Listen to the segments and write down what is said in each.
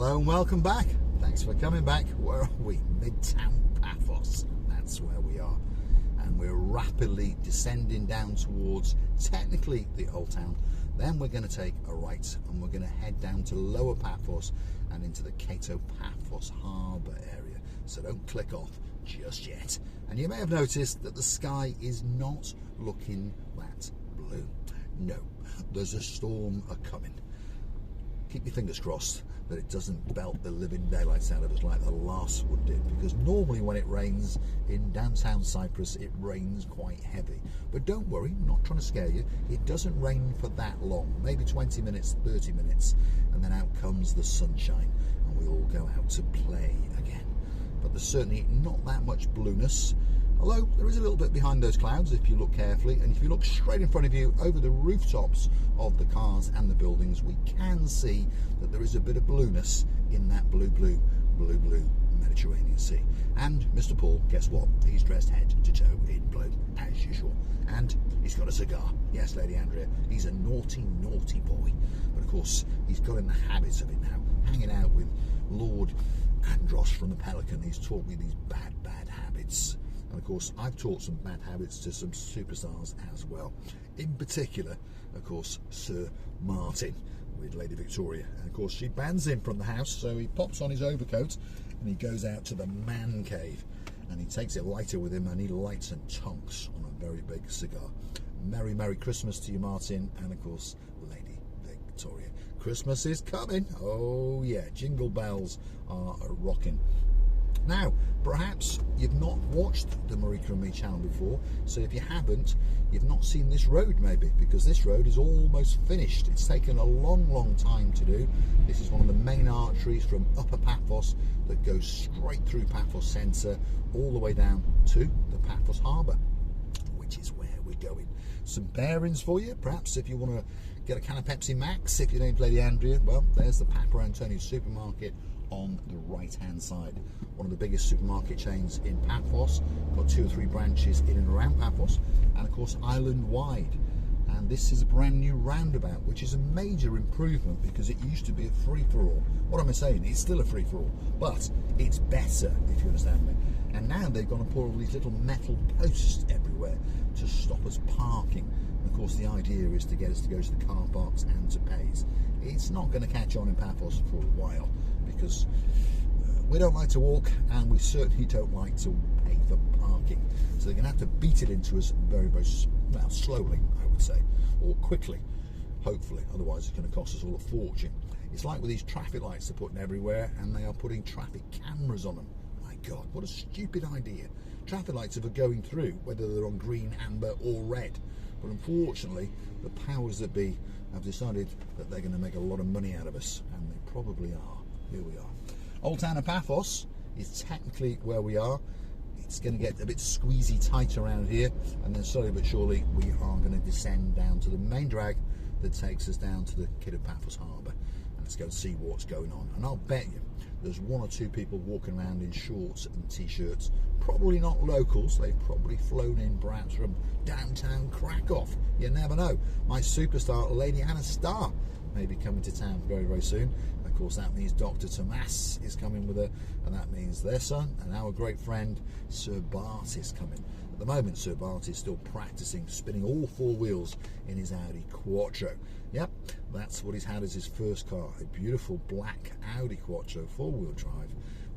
Hello and welcome back. Thanks for coming back. Where are we? Midtown Paphos. That's where we are. And we're rapidly descending down towards technically the old town. Then we're going to take a right and we're going to head down to Lower Paphos and into the Cato Paphos harbour area. So don't click off just yet. And you may have noticed that the sky is not looking that blue. No, there's a storm a-coming. Keep your fingers crossed that it doesn't belt the living daylights out of us like the last one did, because normally when it rains in downtown Cyprus it rains quite heavy. But don't worry, I'm not trying to scare you, it doesn't rain for that long, maybe 20 minutes, 30 minutes, and then out comes the sunshine and we all go out to play again. But there's certainly not that much blueness, although there is a little bit behind those clouds if you look carefully, and if you look straight in front of you over the rooftops of the cars and the buildings, we can see that there is a bit of blueness in that blue Mediterranean Sea. And Mr. Paul, guess what? He's dressed head to toe in blue, as usual. And he's got a cigar. Yes, Lady Andrea, he's a naughty, naughty boy. But of course, he's got in the habits of it now, hanging out with Lord Andros from the Pelican. He's taught me these bad habits. And of course, I've taught some bad habits to some superstars as well. In particular, of course, Sir Martin with Lady Victoria. And of course, she bans him from the house, so he pops on his overcoat and he goes out to the man cave. And he takes a lighter with him and he lights and tonks on a very big cigar. Merry, Merry Christmas to you, Martin, and of course, Lady Victoria. Christmas is coming. Oh yeah, jingle bells are rocking. Now, perhaps you've not watched the Marika and Me channel before, so if you haven't, you've not seen this road maybe, because this road is almost finished. It's taken a long time to do. This is one of the main arteries from Upper Paphos that goes straight through Paphos Centre all the way down to the Paphos Harbour, which is where we're going. Some bearings for you, perhaps if you want to get a can of Pepsi Max, if your name's Lady Andrea, well, there's the Papa Antonio supermarket on the right hand side. One of the biggest supermarket chains in Paphos, got 2 or 3 branches in and around Paphos, and of course island wide. And this is a brand new roundabout, which is a major improvement because it used to be a free-for-all. What am I saying? It's still a free-for-all, but it's better, if you understand me. And now they've gone and put all these little metal posts everywhere to stop us parking. And of course the idea is to get us to go to the car parks and to Pays. It's not going to catch on in Paphos for a while, because we don't like to walk and we certainly don't like to pay for parking. So they're going to have to beat it into us very well, slowly, I would say, or quickly, hopefully. Otherwise it's going to cost us all a fortune. It's like with these traffic lights they're putting everywhere, and they are putting traffic cameras on them. My God, what a stupid idea. Traffic lights are for going through, whether they're on green, amber or red. But unfortunately, the powers that be have decided that they're going to make a lot of money out of us, and they probably are. Here we are. Old Town of Paphos is technically where we are. It's going to get a bit squeezy tight around here, and then slowly but surely we are going to descend down to the main drag that takes us down to the Cato Paphos harbour. And let's go and see what's going on. And I'll bet you there's 1 or 2 people walking around in shorts and t-shirts, probably not locals. They've probably flown in perhaps from downtown Krakow. You never know. My superstar Lady Anna Starr may be coming to town very soon. Of course, that means Dr. Tomas is coming with her, and that means their son and our great friend Sir Bart is coming. At the moment, Sir Bart is still practicing spinning all 4 wheels in his Audi Quattro. Yep, that's what he's had as his first car, a beautiful black Audi Quattro 4-wheel drive,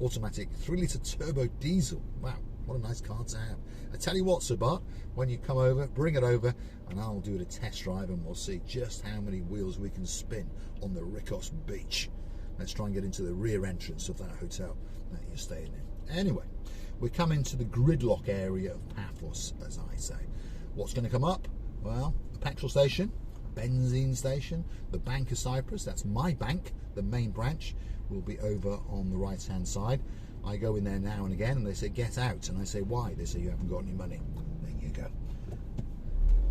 automatic 3-litre turbo diesel. Wow, what a nice car to have. I tell you what, Sir Bart, when you come over, bring it over and I'll do it a test drive and we'll see just how many wheels we can spin on the Rikos beach. Let's try and get into the rear entrance of that hotel that you're staying in. Anyway, we're coming to the gridlock area of Paphos, as I say. What's going to come up? Well, a petrol station, a benzene station, the Bank of Cyprus, that's my bank, the main branch, will be over on the right hand side. I go in there now and again and they say get out, and I say why? They say you haven't got any money. There you go.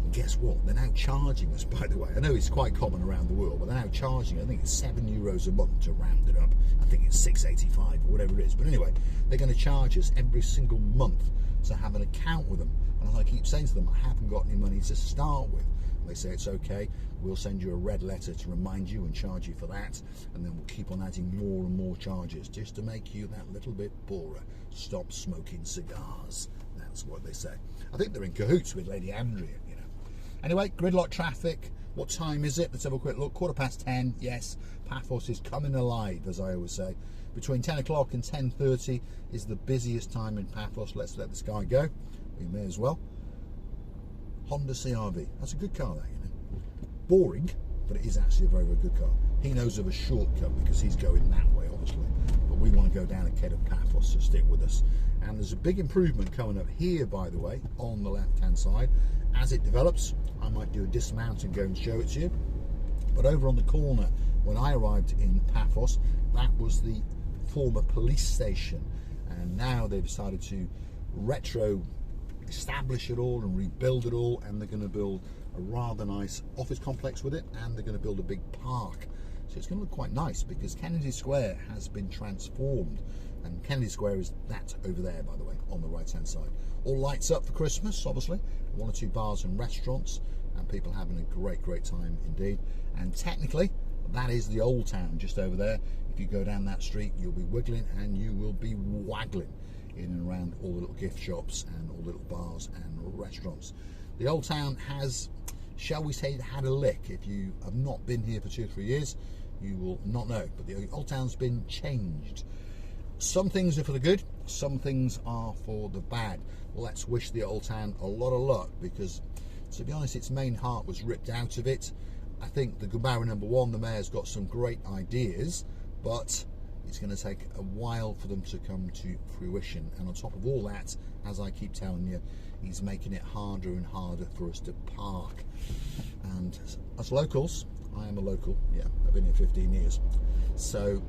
And guess what? They're now charging us, by the way. I know it's quite common around the world, but they're now charging, I think it's €7 a month to round it up. I think it's $6.85 or whatever it is. But anyway, they're going to charge us every single month to have an account with them. And as I keep saying to them, I haven't got any money to start with. They say it's okay, we'll send you a red letter to remind you and charge you for that, and then we'll keep on adding more and more charges just to make you that little bit poorer. Stop smoking cigars. That's what they say. I think they're in cahoots with Lady Andrea, you know. Anyway, gridlock traffic. What time is it? Let's have a quick look. 10:15. Yes, Paphos is coming alive, as I always say. Between 10 o'clock and 10:30 is the busiest time in Paphos. Let's let this guy go. We may as well. Honda CR-V. That's a good car, that, you know. Boring, but it is actually a very, very good car. He knows of a shortcut because he's going that way, obviously. But we want to go down a Ked of Paphos, so stick with us. And there's a big improvement coming up here, by the way, on the left-hand side. As it develops, I might do a dismount and go and show it to you. But over on the corner, when I arrived in Paphos, that was the former police station. And now they've decided to establish it all and rebuild it all, and they're going to build a rather nice office complex with it, and they're going to build a big park. So it's going to look quite nice because Kennedy Square has been transformed, and Kennedy Square is that over there, by the way, on the right hand side. All lights up for Christmas, obviously. 1 or 2 bars and restaurants, and people having a great time indeed. And technically that is the old town just over there. If you go down that street, you'll be wiggling and you will be waggling in and around all the little gift shops and all the little bars and restaurants. The old town has, shall we say, had a lick. If you have not been here for 2 or 3 years, you will not know, but the old town's been changed. Some things are for the good, some things are for the bad. Let's wish the old town a lot of luck, because to be honest, its main heart was ripped out of it. I think the Gumara #1, the mayor's got some great ideas, but it's going to take a while for them to come to fruition. And on top of all that, as I keep telling you, he's making it harder and harder for us to park. And as locals, I am a local, yeah, I've been here 15 years, so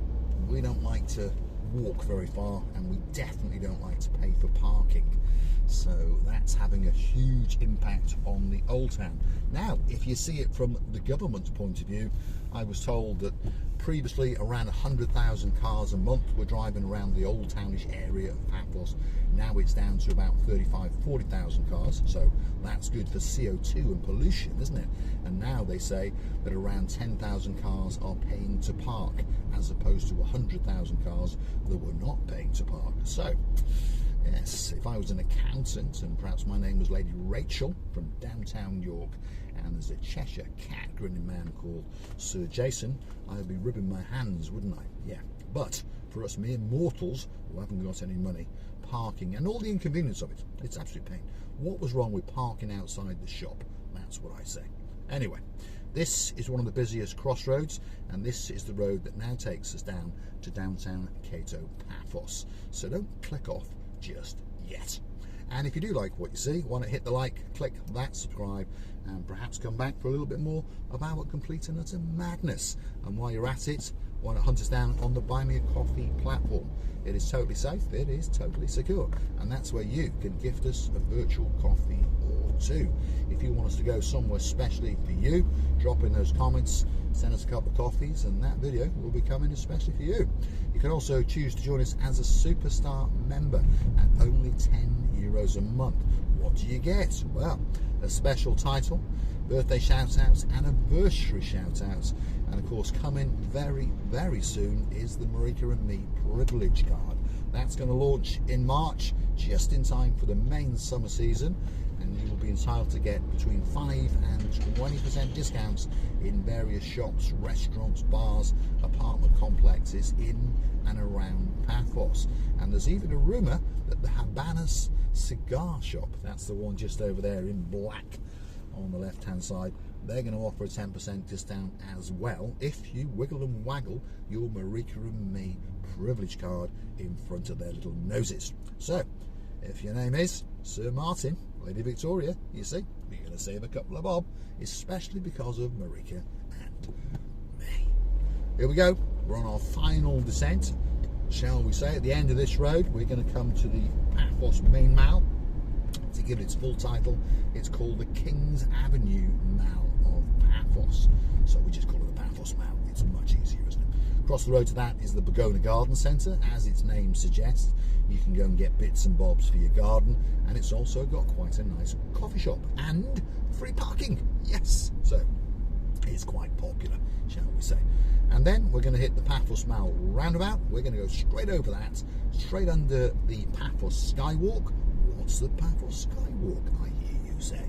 we don't like to walk very far, and we definitely don't like to pay for parking. So that's having a huge impact on the old town. Now, if you see it from the government's point of view, I was told that previously around 100,000 cars a month were driving around the old townish area of Paphos. Now it's down to about 40,000 cars, so that's good for CO2 and pollution, isn't it? And now they say that around 10,000 cars are paying to park, as opposed to 100,000 cars that were not paying to park. So yes, if I was an accountant and perhaps my name was Lady Rachel from downtown York, and there's a Cheshire cat grinning man called Sir Jason, I'd be rubbing my hands, wouldn't I? Yeah. But for us mere mortals who haven't got any money, parking and all the inconvenience of it, it's absolute pain. What was wrong with parking outside the shop? That's what I say. Anyway, this is one of the busiest crossroads, and this is the road that now takes us down to downtown Cato Paphos. So don't click off just yet. And if you do like what you see, why not hit the like, click that, subscribe, and perhaps come back for a little bit more of our complete and utter madness. And while you're at it, why not hunt us down on the Buy Me a Coffee platform? It is totally safe, it is totally secure, and that's where you can gift us a virtual coffee or two. If you want us to go somewhere specially for you, drop in those comments, send us a couple of coffees, and that video will be coming especially for you. You can also choose to join us as a superstar member at only €10 a month. What do you get? Well, a special title, birthday shout-outs, anniversary shout-outs, and of course coming very, very soon is the Marika and Me privilege card. That's going to launch in March, just in time for the main summer season, and you will be entitled to get between 5 and 20% discounts in various shops, restaurants, bars, apartment complexes in and around Paphos. And there's even a rumour that the Habanas cigar shop, that's the one just over there in black on the left hand side, they're going to offer a 10% discount as well if you wiggle and waggle your Marika and Me privilege card in front of their little noses. So if your name is Sir Martin, Lady Victoria, you see, you're going to save a couple of bob, especially because of Marika and Me. Here we go, we're on our final descent, shall we say. At the end of this road, we're going to come to the Paphos main mall. To give it its full title, it's called the King's Avenue Mall of Paphos. So we just call it the Paphos Mall. It's much easier, isn't it? Across the road to that is the Begona Garden Centre. As its name suggests, you can go and get bits and bobs for your garden, and it's also got quite a nice coffee shop and free parking. Yes, so it's quite popular, shall we say. And then we're going to hit the Paphos Mall roundabout. We're going to go straight over that, straight under the Paphos Skywalk. What's the Paphos Skywalk, I hear you say?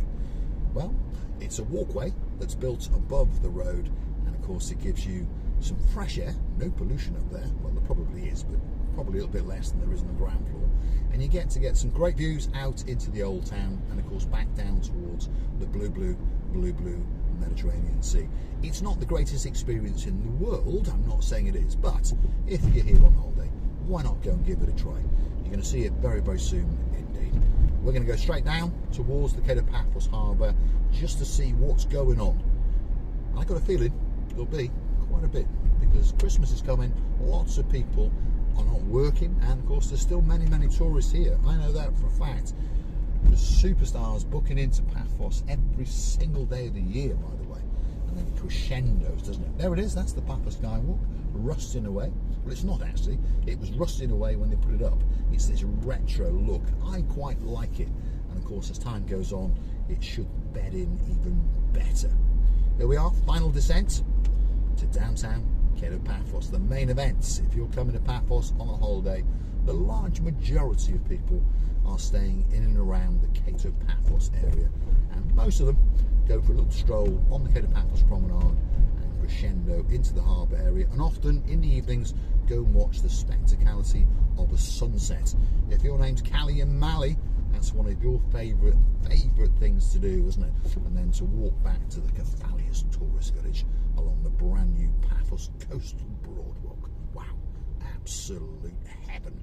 Well, it's a walkway that's built above the road, and of course it gives you some fresh air, no pollution up there. Well, there probably is, but probably a little bit less than there is on the ground floor. And you get to get some great views out into the old town, and of course back down towards the blue Mediterranean Sea. It's not the greatest experience in the world, I'm not saying it is, but if you're here on holiday, why not go and give it a try? You're going to see it very, very soon indeed. We're going to go straight down towards the Cape of Paphos Harbour just to see what's going on. I got a feeling there'll be quite a bit, because Christmas is coming, lots of people are not working, and of course there's still many tourists here. I know that for a fact. There's superstars booking into Paphos every single day of the year, by the way, and then it crescendos, doesn't it? There it is, that's the Paphos Skywalk, rusting away. Well, it's not actually, it was rusting away when they put it up. It's this retro look. I quite like it, and of course as time goes on it should bed in even better. There we are, final descent to downtown Cape of Paphos, the main events. If you're coming to Paphos on a holiday, the large majority of people are staying in and around the Cape of Paphos area, and most of them go for a little stroll on the Cape of Paphos promenade and crescendo into the harbour area, and often in the evenings go and watch the spectacality of a sunset. If your name's Callie and Mally, that's one of your favourite things to do, isn't it? And then to walk back to the Cephalius tourist village along the brand new Paphos coastal boardwalk. Wow, absolute heaven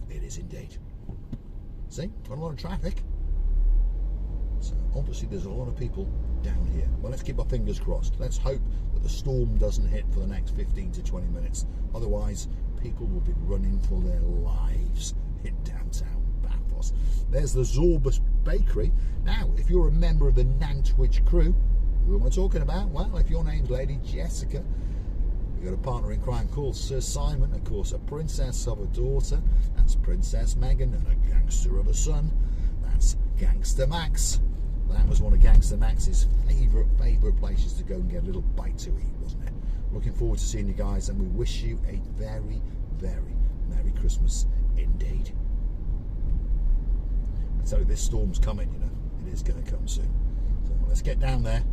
it is indeed. See, got a lot of traffic, so obviously there's a lot of people down here. Well, let's keep our fingers crossed. Let's hope that the storm doesn't hit for the next 15 to 20 minutes. Otherwise, people will be running for their lives in downtown Paphos. There's the Zorbus Bakery. Now, if you're a member of the Nantwich crew, who am I talking about? Well, if your name's Lady Jessica, you've got a partner in crime called Sir Simon, of course, a princess of a daughter, that's Princess Megan, and a gangster of a son, that's Gangster Max. That was one of Gangster Max's favourite places to go and get a little bite to eat, wasn't it? Looking forward to seeing you guys, and we wish you a very, very Merry Christmas indeed. I tell you, this storm's coming, you know, it is going to come soon. So let's get down there.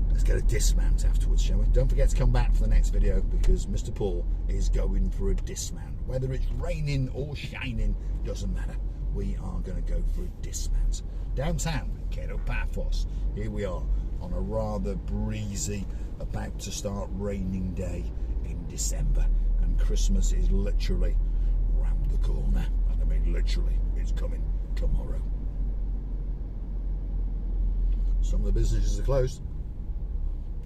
Let's get a dismount afterwards, shall we? Don't forget to come back for the next video, because Mr. Paul is going for a dismount. Whether it's raining or shining, doesn't matter. We are going to go for a dismount. Downtown, Cape of Paphos. Here we are on a rather breezy, about to start raining day in December. And Christmas is literally round the corner. And I mean literally, it's coming tomorrow. Some of the businesses are closed.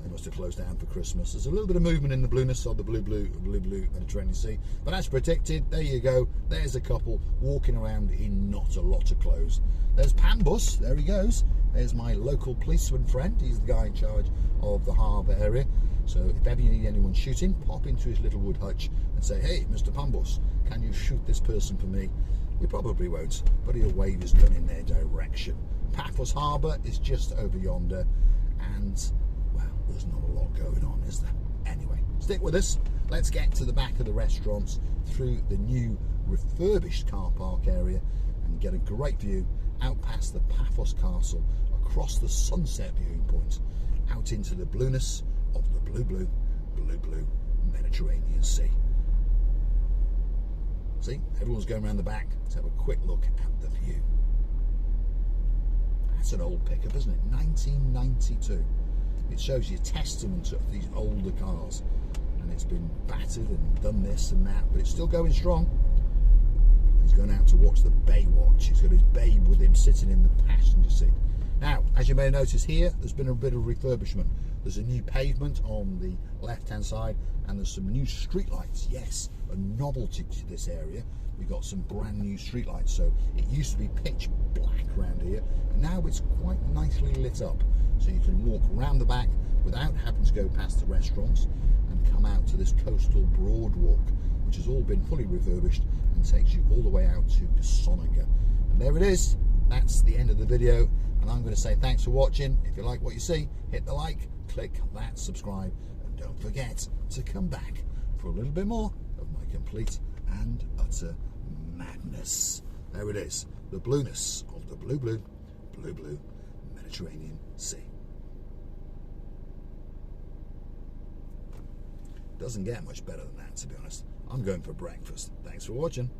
They must have closed down for Christmas. There's a little bit of movement in the blueness of the blue Mediterranean Sea, but as predicted, there you go. There's a couple walking around in not a lot of clothes. There's Pambus, there he goes. There's my local policeman friend. He's the guy in charge of the harbour area. So if ever you need anyone shooting, pop into his little wood hutch and say, hey, Mr. Pambus, can you shoot this person for me? He probably won't, but he'll wave his gun in their direction. Paphos Harbour is just over yonder, and well, there's not a lot going on, is there? Anyway, stick with us. Let's get to the back of the restaurants through the new refurbished car park area and get a great view out past the Paphos Castle, across the sunset viewing point, out into the blueness of the blue Mediterranean Sea. See, everyone's going around the back. Let's have a quick look at the view. That's an old pickup, isn't it? 1992. It shows you a testament of these older cars, and it's been battered and done this and that, but it's still going strong. He's going out to watch the Baywatch. He's got his babe with him sitting in the passenger seat. Now, as you may notice here, there's been a bit of refurbishment. There's a new pavement on the left-hand side, and there's some new street lights. Yes, a novelty to this area. We've got some brand new street lights. So it used to be pitch black around here, and now it's quite nicely lit up. So you can walk around the back without having to go past the restaurants and come out to this coastal broadwalk, which has all been fully refurbished and takes you all the way out to Sonaga. And there it is. That's the end of the video, and I'm going to say thanks for watching. If you like what you see, hit the like, click that subscribe, and don't forget to come back for a little bit more of my complete and utter madness. There it is, the blueness of the blue Mediterranean Sea. Doesn't get much better than that, to be honest. I'm going for breakfast. Thanks for watching.